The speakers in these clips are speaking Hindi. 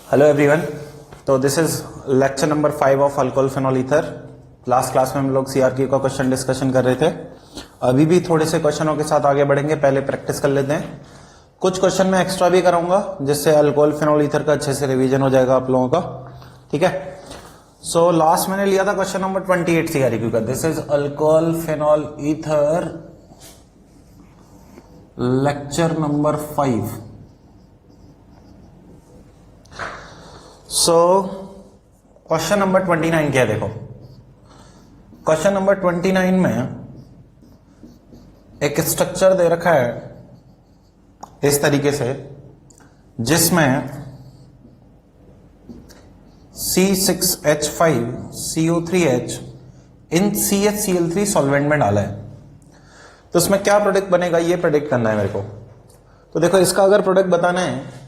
Hello everyone. तो this is lecture number 5 of alcohol phenol ether. Last class में हम लोग सीआरक्यू का क्वेश्चन डिस्कशन कर रहे थे। अभी भी थोड़े से क्वेश्चनों के साथ आगे बढ़ेंगे, पहले प्रैक्टिस कर लेते हैं। कुछ क्वेश्चन मैं एक्स्ट्रा भी कराऊंगा जिससे अल्कोहल फेनॉल ईथर का अच्छे से रिवीजन हो जाएगा आप लोगों का। ठीक है। सो लास्ट मैंने लिया था क्वेश्चन नंबर 28 सीआरक्यू का। This is alcohol phenol ether lecture number 5। So question number 29 क्या है, देखो। क्वेश्चन नंबर 29 में एक स्ट्रक्चर दे रखा है इस तरीके से, जिसमें C6H5CO3H इन CHCl3 सॉल्वेंट में डाला है। तो इसमें क्या प्रोडक्ट बनेगा ये प्रेडिक्ट करना है मेरे को। तो देखो, इसका अगर प्रोडक्ट बताना है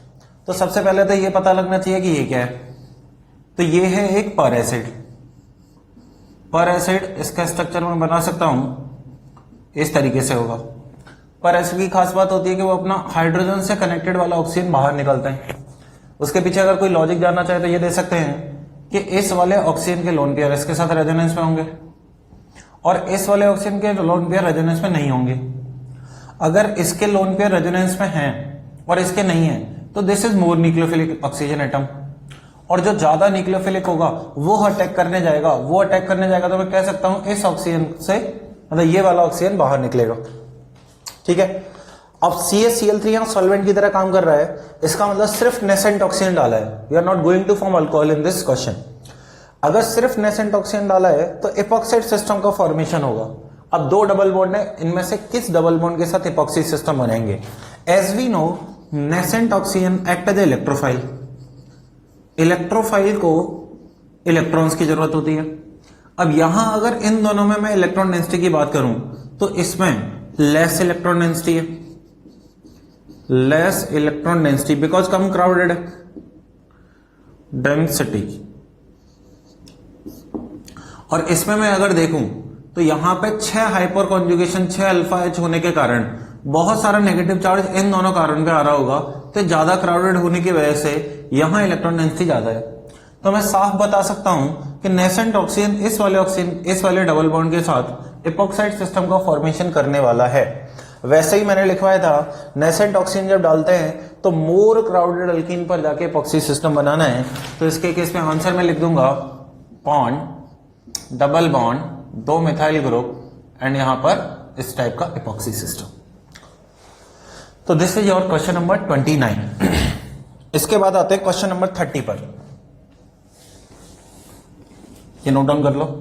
तो सबसे पहले तो ये पता लगना चाहिए कि ये क्या है। तो ये है एक पर एसिड। पर एसिड इसका स्ट्रक्चर मैं बना सकता हूं इस तरीके से होगा। पर एसिड की खास बात होती है कि वो अपना हाइड्रोजन से कनेक्टेड वाला ऑक्सीजन बाहर निकलते हैं। उसके पीछे अगर कोई लॉजिक जानना चाहे तो ये दे सकते हैं कि इस वाले ऑक्सीजन के लोन पेयर इसके साथ रेजोनेंस में होंगे और इस वाले ऑक्सीजन के लोन पेयर रेजोनेंस में नहीं होंगे। अगर इसके लोन पेयर रेजोनेंस में हैं और इसके नहीं है तो this is more nucleophilic oxygen atom. और जो ज्यादा न्यूक्लियोफिलिक होगा वो अटैक करने जाएगा तो मैं कह सकता हूं इस ऑक्सीजन से, मतलब ये वाला ऑक्सीजन बाहर निकलेगा। ठीक है। अब CaCl3 यहां सॉल्वेंट की तरह काम कर रहा है, इसका मतलब सिर्फ नेसेंट ऑक्सीजन डाला है। We are not going to form alcohol in this question. अगर सिर्फ नेसेंट ऑक्सीजन डाला है तो एपॉक्साइड सिस्टम का फॉर्मेशन होगा। अब दो डबल बॉन्ड है, इनमें से किस डबल बॉन्ड के साथ एपॉक्सी सिस्टम बनेंगे। As we know, nascent oxygen act as electrophile. Electrophile को इलेक्ट्रॉन्स की जरूरत होती है। अब यहां अगर इन दोनों में मैं इलेक्ट्रॉन डेंसिटी की बात करूं तो इसमें लेस इलेक्ट्रॉन डेंसिटी है, less electron density because come crowded density. और इसमें मैं अगर देखूं तो यहां पे 6 हाइपर कॉन्जुगेशन 6 अल्फा H होने के कारण बहुत सारा नेगेटिव चार्ज इन दोनों कार्बन पे आ रहा होगा। तो ज्यादा क्राउडेड होने की वजह से यहां इलेक्ट्रॉन डेंसिटी ज्यादा है। तो मैं साफ बता सकता हूं कि नेसेंट ऑक्सीजन इस वाले डबल बॉन्ड के साथ एपॉक्साइड सिस्टम का फॉर्मेशन करने वाला है। वैसे ही मैंने लिखवाया था, नेसेंट ऑक्सीजन जब डालते हैं तो मोर क्राउडेड अल्कीन पर जाके एपॉक्सी सिस्टम बनाना है। तो इसके केस में आंसर में लिख दूंगा bond, double bond, 2 methyl group and यहां पर इस टाइप का एपॉक्सी सिस्टम। तो this is your question number 29। इसके बाद आते हैं क्वेश्चन नंबर 30 पर। ये नोट डाउन कर लो।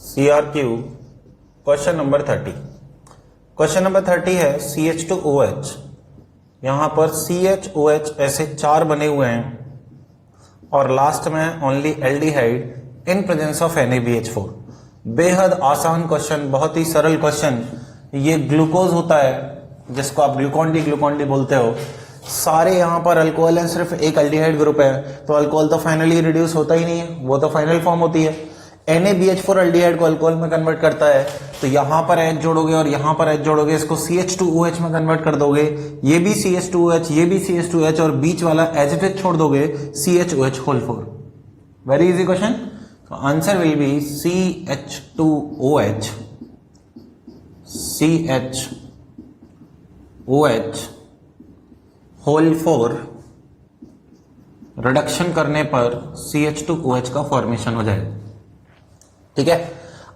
CRQ question number 30। Question number 30 है CH2OH। यहां पर CHOH ऐसे 4 बने हुए हैं और लास्ट में only aldehyde in presence of NaBH4। बेहद आसान क्वेश्चन, बहुत ही सरल क्वेश्चन। ये ग्लूकोज होता है जिसको आप ग्लूकॉन डी बोलते हो। सारे यहां पर अल्कोहल है, सिर्फ एक एल्डिहाइड ग्रुप है। तो अल्कोहल तो फाइनली रिड्यूस होता ही नहीं है, वो तो फाइनल फॉर्म होती है। NaBH4 एल्डिहाइड को अल्कोहल में कन्वर्ट करता है। तो यहां पर H जोड़ोगे और यहां पर H जोड़ोगे, इसको CH2OH में कन्वर्ट कर दोगे। ये भी CH2OH, ये भी CH2OH और बीच वाला H छोड़ दोगे, CHOH whole 4। Very easy question. तो answer will be CH2OH whole 4। Reduction करने पर CH2OH का फॉर्मेशन हो जाएगा। ठीक है।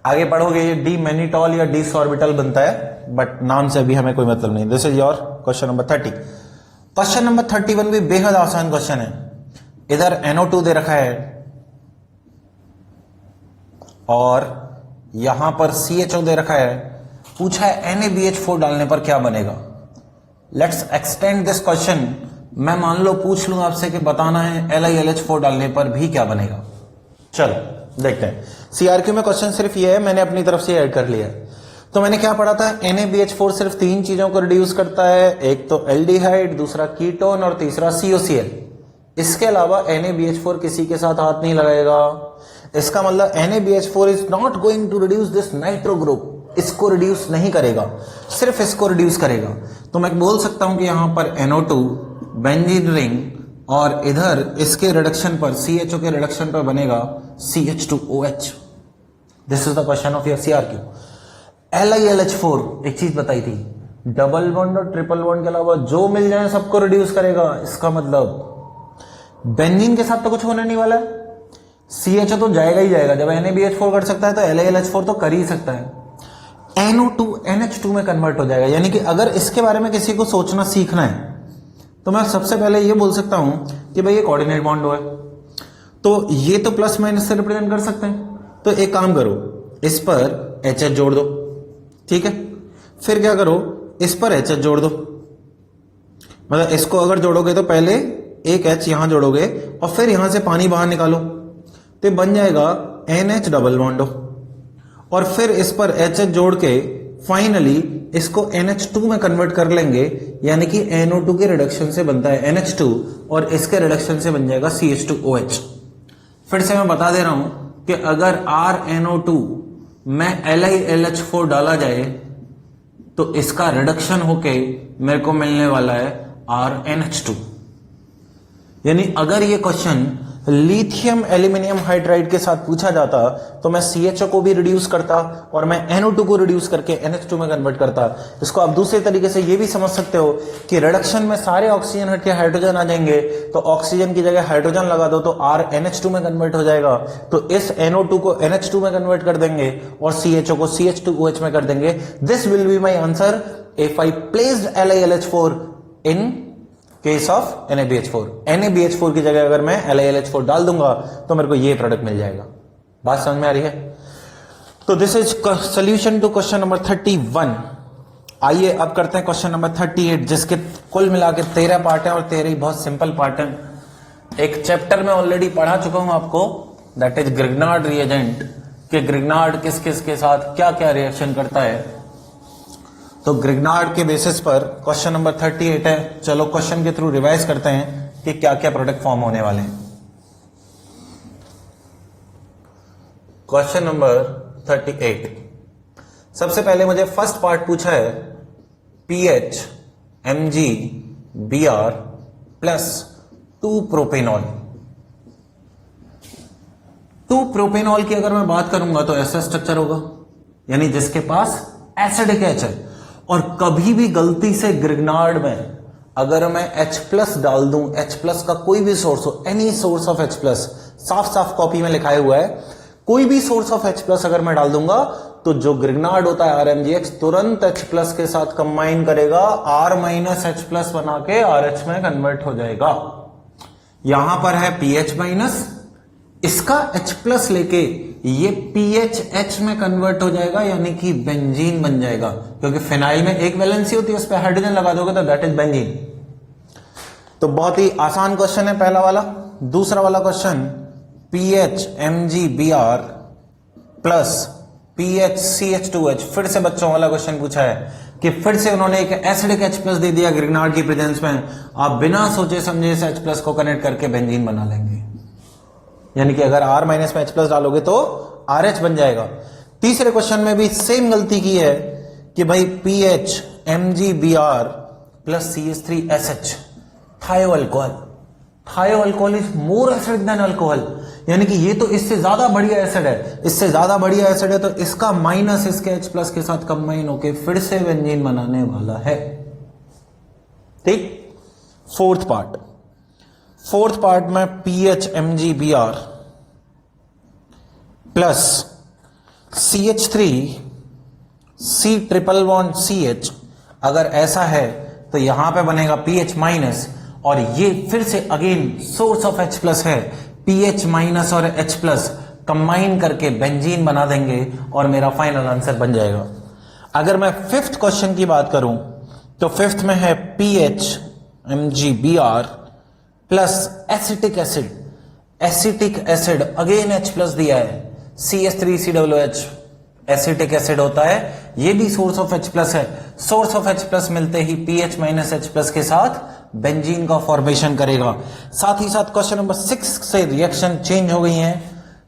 आगे पढ़ोगे ये डीमेनिटॉल या डिसऑर्बिटल बनता है, बट नाम से अभी हमें कोई मतलब नहीं। This is your question number 30। Question number 31 भी बेहद आसान क्वेश्चन है। इधर NO2 दे रखा है और यहां पर CHO दे रखा है। पूछा है NaBH4 डालने पर क्या बनेगा। Let's extend this question. मैं मान लो पूछ लूं आपसे कि बताना है LiLH4 डालने पर भी क्या बनेगा। चलो देखते हैं। CRQ में क्वेश्चन सिर्फ ये है, मैंने अपनी तरफ से ऐड कर लिया। तो मैंने क्या पढ़ा था, NaBH4 सिर्फ 3 चीजों को रिड्यूस करता है। एक तो एल्डिहाइड, दूसरा कीटोन और तीसरा COCl। इसके अलावा NaBH4 किसी के साथ हाथ नहीं लगाएगा। इसका मतलब NaBH4 is not going to reduce this nitro group, इसको रिड्यूस नहीं करेगा, सिर्फ इसको रिड्यूस करेगा। तो मैं बोल सकता हूं कि यहां पर NO2 बेंजीन रिंग और इधर इसके रिडक्शन पर CHO के रिडक्शन पर बनेगा CH2OH। This is the question of your CRQ। LiLH4 एक चीज बताई थी, डबल बॉन्ड और ट्रिपल बॉन्ड के अलावा जो मिल जाए सबको रिड्यूस करेगा। इसका मतलब बेंजीन के साथ तो कुछ होने नहीं वाला है, CHO तो जाएगा ही जाएगा। जब NaBH4 कर सकता है तो LiLH4 तो कर ही सकता है। NO2 NH2 में कन्वर्ट हो जाएगा। यानी कि अगर इसके बारे में किसी को सोचना सीखना है तो मैं सबसे पहले ये बोल सकता हूं कि भाई ये कोऑर्डिनेट बॉन्ड है, तो ये तो प्लस माइनस से रिप्रेजेंट कर सकते हैं। तो एक काम करो, इस पर HH जोड़ दो, ठीक है। फिर क्या करो, इस पर HH जोड़ दो। मतलब इसको अगर जोड़ोगे तो पहले एक H यहां जोड़ोगे और फिर यहां से पानी बाहर निकालो तो बन जाएगा NH डबल बॉन्ड। और फिर इस पर HH जोड़ के फाइनली इसको NH2 में कन्वर्ट कर लेंगे, यानी कि NO2 के रिडक्शन से बनता है NH2 और इसके रिडक्शन से बन जाएगा CH2OH। फिर से मैं बता दे रहा हूं कि अगर RNO2 में LiLH4 डाला जाए तो इसका रिडक्शन होके मेरे को मिलने वाला है RNH2। यानी अगर ये क्वेश्चन लिथियम एल्यूमिनियम हाइड्राइड के साथ पूछा जाता तो मैं CHO को भी रिड्यूस करता और मैं NO2 को रिड्यूस करके NH2 में कन्वर्ट करता। इसको आप दूसरे तरीके से ये भी समझ सकते हो कि रिडक्शन में सारे ऑक्सीजन हट के हाइड्रोजन आ जाएंगे, तो ऑक्सीजन की जगह हाइड्रोजन लगा दो तो RNH2 में कन्वर्ट हो जाएगा। तो इस NO2 को NH2 में कन्वर्ट कर देंगे और CHO को CH2OH में कर देंगे। This will be my answer if I placed LiLH4 in case of NaBH4। NaBH4 की जगह अगर मैं LiLH4 डाल दूंगा तो मेरे को ये प्रोडक्ट मिल जाएगा। बात समझ में आ रही है? तो this is solution to question number 31। आइए अब करते हैं क्वेश्चन नंबर 38, जिसके कुल मिला के 13 पार्ट है और 13 ही बहुत सिंपल पार्ट है। एक चैप्टर में ऑलरेडी पढ़ा चुका हूं आपको, दैट इज ग्रिग्नार्ड रिएजेंट, कि ग्रिग्नार्ड किस किस के साथ क्या क्या रिएक्शन करता है। तो ग्रिग्नार्ड के बेसिस पर क्वेश्चन नंबर 38 है। चलो क्वेश्चन के थ्रू रिवाइज करते हैं कि क्या क्या प्रोडक्ट फॉर्म होने वाले हैं। क्वेश्चन नंबर 38, सबसे पहले मुझे फर्स्ट पार्ट पूछा है PH MgBr plus 2 propanol. 2 propanol की अगर मैं बात करूंगा तो ऐसा स्ट्रक्चर होगा, यानी जिसके पास एसिडिक H है। और कभी भी गलती से ग्रिग्नार्ड में अगर मैं H+ डाल दूं, H+ का कोई भी सोर्स हो, एनी सोर्स ऑफ H+, साफ साफ कॉपी में लिखाया हुआ है, कोई भी सोर्स ऑफ H+ अगर मैं डाल दूंगा तो जो ग्रिग्नार्ड होता है RMgX तुरंत H+ के साथ कंबाइन करेगा, R- H+ बना के RH में कन्वर्ट हो जाएगा। यहां पर है PH-, इसका H+ लेके ये PHH में कन्वर्ट हो जाएगा, यानी कि बेंजीन बन जाएगा, क्योंकि फिनाइल में एक वैलेंसी होती है, उस पर हाइड्रोजन लगा दोगे तो दैट इज बेंजीन। तो बहुत ही आसान क्वेश्चन है पहला वाला। दूसरा वाला question PH MgBr plus PH CH2H, फिर से बच्चों वाला क्वेश्चन पूछा है कि फिर से उन्होंने एक एसिडिक H+ दे दिया ग्रिग्नार्ड की प्रेजेंस में, आप बिना सोचे समझे इस H+ को कनेक्ट करके बेंजीन बना लेंगे। यानी कि अगर R- में H+ डालोगे तो RH बन जाएगा। तीसरे क्वेश्चन में भी सेम गलती की है कि भाई PH MgBr प्लस CH3SH, थायो अल्कोहल। थायो alcohol is more acidic then alcohol, यानी कि ये तो इससे ज्यादा बढ़िया एसिड है, इससे ज्यादा बढ़िया एसिड है, तो इसका माइनस इसके H+ के साथ कंबाइन होके फिर से बेंजीन बनाने वाला है। ठीक। फोर्थ पार्ट में PH MgBr plus CH3 C triple bond CH, अगर ऐसा है तो यहां पे बनेगा PH- और ये फिर से अगेन सोर्स ऑफ H+ है, PH- और H+ कंबाइन करके बेंजीन बना देंगे और मेरा फाइनल आंसर बन जाएगा। अगर मैं फिफ्थ क्वेश्चन की बात करूं तो फिफ्थ में है PH MgBr plus acetic acid. Acetic acid again H+ दिया है, CH3COOH एसिटिक एसिड होता है, ये भी सोर्स ऑफ H+ है। सोर्स ऑफ H+ मिलते ही PH- H+ के साथ बेंजीन का फॉर्मेशन करेगा। साथ ही साथ क्वेश्चन नंबर 6 से रिएक्शन चेंज हो गई है,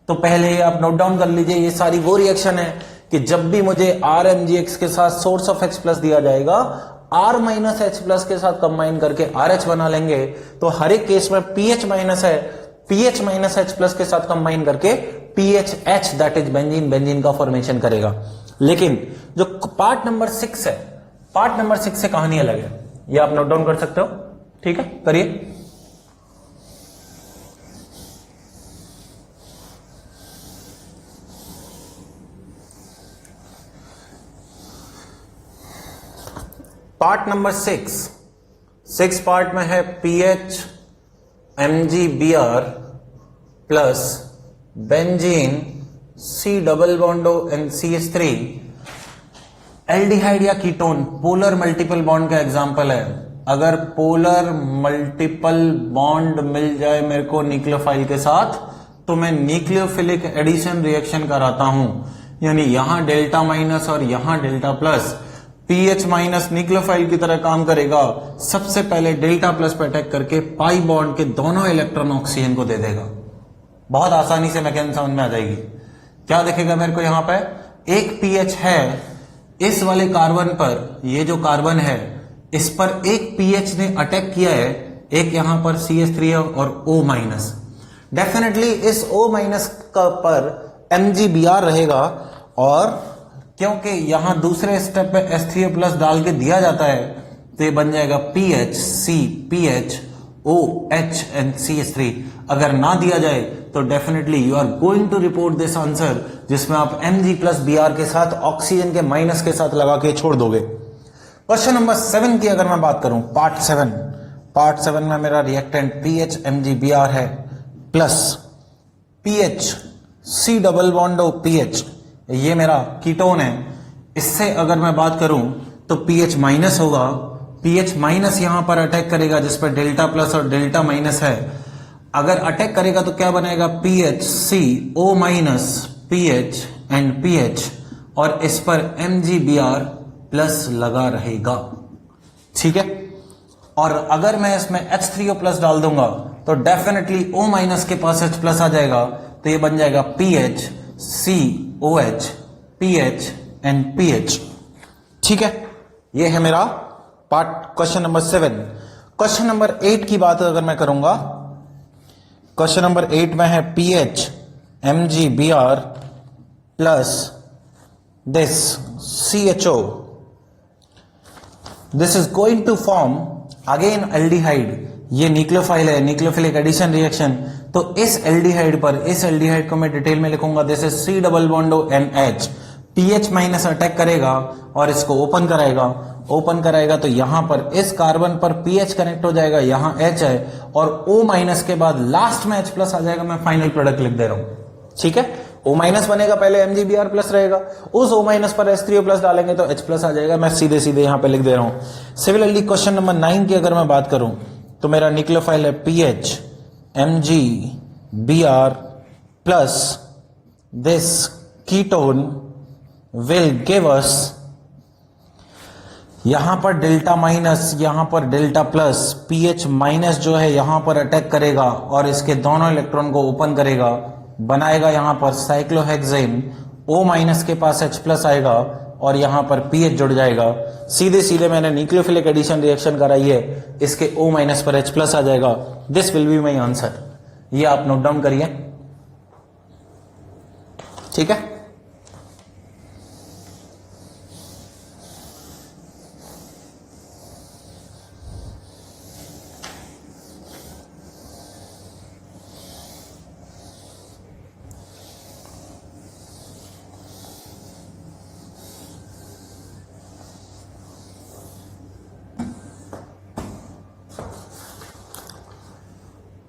तो पहले आप नोट डाउन कर लीजिए। ये सारी वो रिएक्शन है कि जब भी मुझे RMgx के साथ सोर्स ऑफ H प्लस दिया जाएगा, R माइनस H प्लस के साथ कंबाइन करके RH बना लेंगे। तो हर एक केस में pH माइनस है, pH माइनस H प्लस के साथ कंबाइन करके PHH that is benzene, benzene का फॉर्मेशन करेगा। लेकिन जो पार्ट नंबर 6 है, पार्ट नंबर 6 से कहानी अलग है, ये आप नोट डाउन कर सकते हो। ठीक है, करिए। पार्ट नंबर 6 पार्ट में है PH MgBr plus benzene C double बॉन्डो NCH3। एल्डिहाइड या कीटोन पोलर मल्टीपल बॉन्ड का एग्जांपल है। अगर पोलर मल्टीपल बॉन्ड मिल जाए मेरे को न्यूक्लियोफाइल के साथ, तो मैं न्यूक्लियोफिलिक एडिशन रिएक्शन कराता हूं, यानी यहां डेल्टा माइनस और यहां delta plus. PH minus nucleophile की तरह काम करेगा। सबसे पहले डेल्टा प्लस पे अटैक करके पाई बॉन्ड के दोनों इलेक्ट्रॉन ऑक्सीजन को दे देगा। बहुत आसानी से मैकेनिज्म समझ में आ जाएगी। क्या दिखेगा मेरे को यहां पे, एक पीएच है इस वाले कार्बन पर, ये जो कार्बन है इस पर एक पीएच ने अटैक किया है, एक यहां पर CH3 और O माइनस। डेफिनेटली इस O माइनस का पर MgBr रहेगा, और क्योंकि यहां दूसरे स्टेप पे H3O प्लस डाल के दिया जाता है, तो ये बन जाएगा PHC PH OH and CH3। अगर ना दिया जाए तो definitely you are going to report this answer, जिसमें आप Mg प्लस Br के साथ ऑक्सीजन के माइनस के साथ लगा के छोड़ दोगे। क्वेश्चन नंबर 7 की अगर मैं बात करूं, पार्ट 7 में मेरा रिएक्टेंट PH MgBr है plus PH C double bond OPH, ये मेरा कीटोन है। इससे अगर मैं बात करूं तो pH माइनस होगा, pH माइनस यहां पर अटैक करेगा जिस पर डेल्टा प्लस और डेल्टा माइनस है। अगर अटैक करेगा तो क्या बनेगा, PHC O minus PH and PH, और इस पर MgBr प्लस लगा रहेगा। ठीक है, और अगर मैं इसमें H3O प्लस डाल दूंगा तो डेफिनेटली O माइनस के पास H प्लस आ जाएगा, तो ये बन जाएगा PH C OH PH and PH। ठीक है, ये है मेरा part question number 7। Question number 8 की बात अगर मैं करूंगा, क्वेश्चन नंबर 8 में है PH MgBr plus this CHO, this is going to form again aldehyde. ये न्यूक्लियोफाइल है, न्यूक्लियोफिलिक एडिशन रिएक्शन। तो इस एल्डिहाइड पर, इस एल्डिहाइड को मैं डिटेल में लिखूंगा, this is C double bond NH। pH minus attack करेगा और इसको ओपन कराएगा, तो यहां पर इस कार्बन पर pH कनेक्ट हो जाएगा, यहां H है, और O माइनस के बाद लास्ट में H प्लस आ जाएगा। मैं फाइनल प्रोडक्ट लिख दे रहा हूं। ठीक है, O माइनस बनेगा, पहले MgBr प्लस रहेगा, उस O माइनस पर H3O प्लस डालेंगे तो H प्लस आ जाएगा। मैं सीधे सीधे यहां पे लिख दे रहा हूं। सिमिलरली क्वेश्चन नंबर 9 की अगर मैं बात करूं तो मेरा न्यूक्लियोफाइल है PH MgBr plus this ketone will give us, यहां पर डेल्टा माइनस, यहां पर डेल्टा प्लस, pH माइनस जो है यहां पर अटैक करेगा और इसके दोनों इलेक्ट्रॉन को ओपन करेगा, बनाएगा यहां पर साइक्लोहेक्सेन। O माइनस के पास H प्लस आएगा और यहां पर pH जुड़ जाएगा। सीधे सीधे मैंने न्यूक्लियोफिलिक एडिशन रिएक्शन कराई है, इसके O माइनस पर H प्लस आ जाएगा। This will be my answer. ये आप नोट डाउन करिए। ठीक है,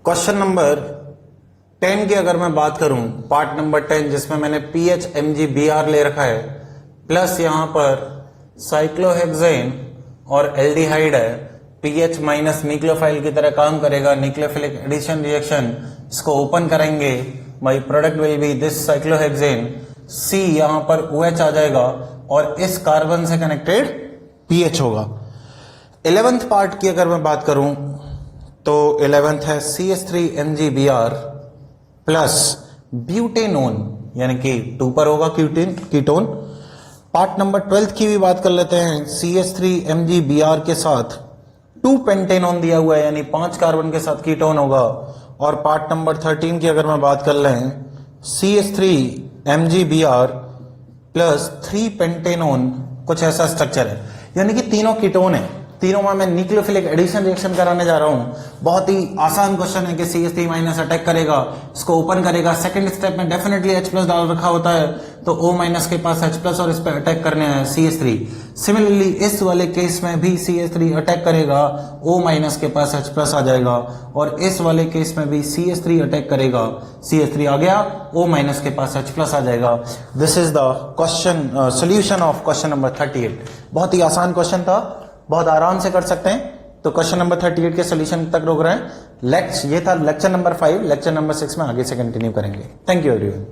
क्वेश्चन नंबर 10 की अगर मैं बात करूं, पार्ट नंबर 10, जिसमें मैंने PH MgBr ले रखा है, प्लस यहां पर साइक्लोहेक्सेन और एल्डिहाइड है। PH माइनस न्यूक्लियोफाइल की तरह काम करेगा, न्यूक्लियोफिलिक एडिशन रिएक्शन, इसको ओपन करेंगे, my product will be this cyclohexane. C यहां पर OH आ जाएगा और इस कार्बन से कनेक्टेड PH होगा। 11th पार्ट की अगर मैं बात करूं तो 11th है CH3MgBr प्लस ब्यूटेनोन, यानी कि 2 पर होगा कीटोन। पार्ट नंबर 12 की भी बात कर लेते हैं। CH3MgBr के साथ 2 पेंटेनोन दिया हुआ है, यानी 5 कार्बन के साथ कीटोन होगा। और पार्ट नंबर 13 की अगर मैं बात कर लें, CH3MgBr प्लस 3 पेंटेनोन, कुछ ऐसा स्ट्रक्चर है, यानी कि तीनों कीटोन है। तीनों में मैं न्यूक्लियोफिलिक एडिशन रिएक्शन कराने जा रहा हूं। बहुत ही आसान क्वेश्चन है कि CH3 माइनस अटैक करेगा, इसको ओपन करेगा। सेकंड स्टेप में डेफिनेटली H प्लस डाल रखा होता है, तो O माइनस के पास H प्लस और इस पर अटैक करने है CH3। सिमिलरली इस वाले केस में भी CH3 अटैक करेगा, O माइनस के पास H प्लस आ जाएगा। और इस वाले केस में भी CH3 अटैक करेगा, CH3 आ गया, O माइनस के पास H प्लस आ जाएगा। This is the question solution of question number 38। बहुत ही आसान क्वेश्चन था, बहुत आराम से कर सकते हैं। तो क्वेश्चन नंबर 38 के सोल्यूशन तक रोक रहे हैं। ये था लेक्चर नंबर 5। लेक्चर नंबर 6 में आगे से कंटिन्यू करेंगे। Thank you everyone.